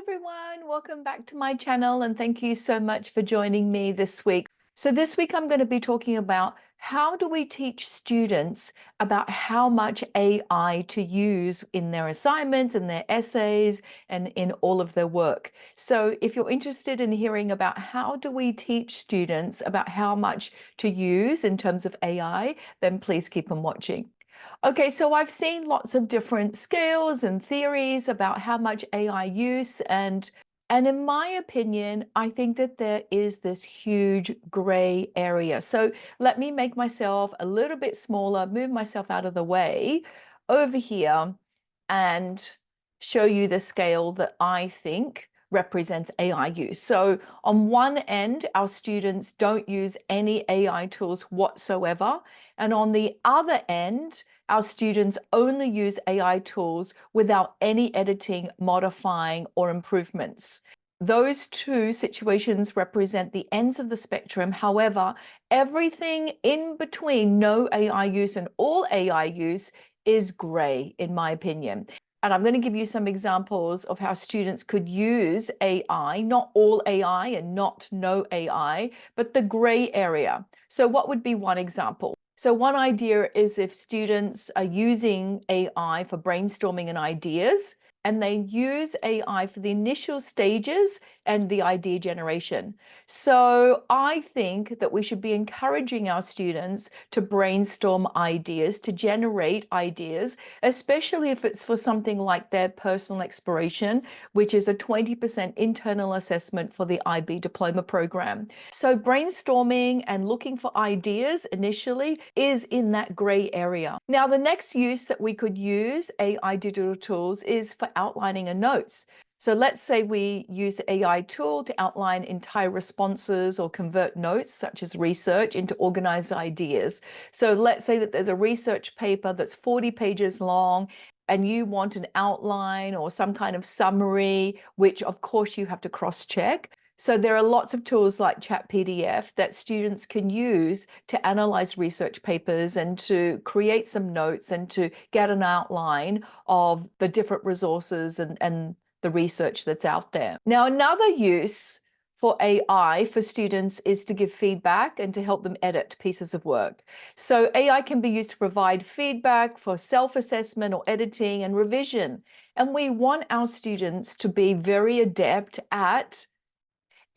everyone, welcome back to my channel and thank you so much for joining me this week. So this week I'm going to be talking about how do we teach students about how much AI to use in their assignments and their essays and in all of their work. So if you're interested in hearing about how do we teach students about how much to use in terms of AI, then please keep on watching. Okay, so I've seen lots of different scales and theories about how much AI use, and in my opinion, I think that there is this huge gray area. So let me make myself a little bit smaller, move myself out of the way over here and show you the scale that I think represents AI use. So on one end, our students don't use any AI tools whatsoever. And on the other end, our students only use AI tools without any editing, modifying, or improvements. Those two situations represent the ends of the spectrum. However, everything in between no AI use and all AI use is gray, in my opinion. And I'm going to give you some examples of how students could use AI, not all AI and not no AI, but the gray area. So what would be one example? So one idea is if students are using AI for brainstorming and ideas, and they use AI for the initial stages and the idea generation. So I think that we should be encouraging our students to brainstorm ideas, to generate ideas, especially if it's for something like their personal exploration, which is a 20% internal assessment for the IB diploma program. So brainstorming and looking for ideas initially is in that gray area. Now, the next use that we could use AI digital tools is for outlining a notes. So let's say we use the AI tool to outline entire responses or convert notes, such as research, into organized ideas. So let's say that there's a research paper that's 40 pages long, and you want an outline or some kind of summary, which of course you have to cross-check. So there are lots of tools like ChatPDF that students can use to analyze research papers and to create some notes and to get an outline of the different resources and the research that's out there. Now, another use for AI for students is to give feedback and to help them edit pieces of work. So AI can be used to provide feedback for self-assessment or editing and revision. And we want our students to be very adept at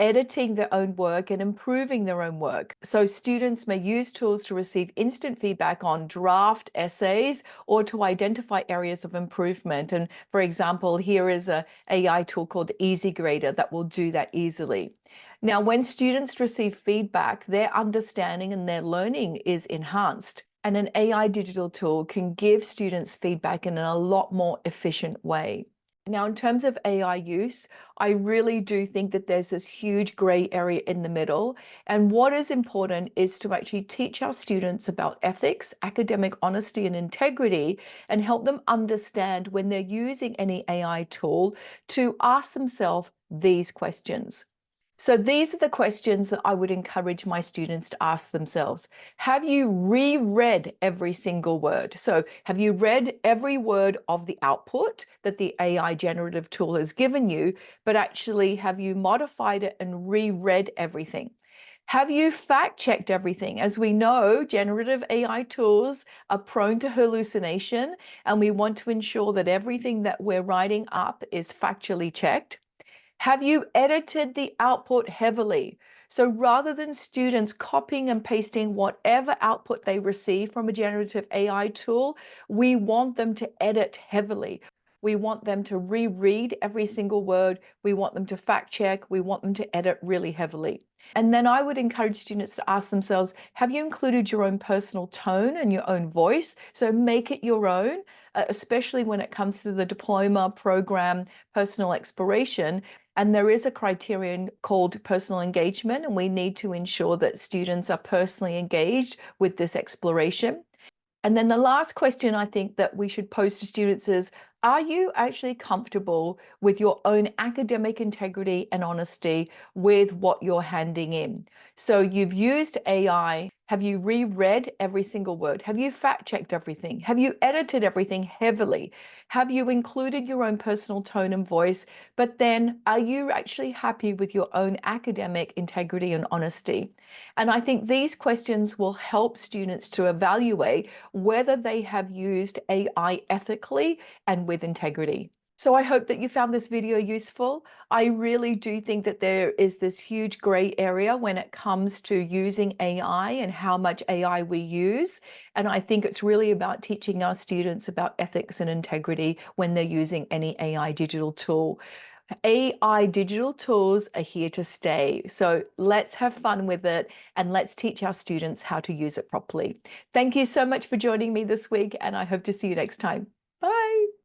editing their own work and improving their own work. So students may use tools to receive instant feedback on draft essays or to identify areas of improvement. And for example, here is an AI tool called Easy Grader that will do that easily. Now, when students receive feedback, their understanding and their learning is enhanced. And an AI digital tool can give students feedback in a lot more efficient way. Now, in terms of AI use, I really do think that there's this huge gray area in the middle. And what is important is to actually teach our students about ethics, academic honesty, and integrity, and help them understand when they're using any AI tool to ask themselves these questions. So these are the questions that I would encourage my students to ask themselves. Have you reread every single word? So have you read every word of the output that the AI generative tool has given you, but actually have you modified it and reread everything? Have you fact-checked everything? As we know, generative AI tools are prone to hallucination, and we want to ensure that everything that we're writing up is factually checked. Have you edited the output heavily? So rather than students copying and pasting whatever output they receive from a generative AI tool, we want them to edit heavily. We want them to reread every single word. We want them to fact check. We want them to edit really heavily. And then I would encourage students to ask themselves, have you included your own personal tone and your own voice? So make it your own, especially when it comes to the diploma program, personal exploration. And there is a criterion called personal engagement, and we need to ensure that students are personally engaged with this exploration. And then the last question I think that we should pose to students is, are you actually comfortable with your own academic integrity and honesty with what you're handing in? So you've used AI Have you reread every single word? Have you fact checked everything? Have you edited everything heavily? Have you included your own personal tone and voice? But then, are you actually happy with your own academic integrity and honesty? And I think these questions will help students to evaluate whether they have used AI ethically and with integrity. So I hope that you found this video useful. I really do think that there is this huge gray area when it comes to using AI and how much AI we use. And I think it's really about teaching our students about ethics and integrity when they're using any AI digital tool. AI digital tools are here to stay. So let's have fun with it and let's teach our students how to use it properly. Thank you so much for joining me this week, and I hope to see you next time.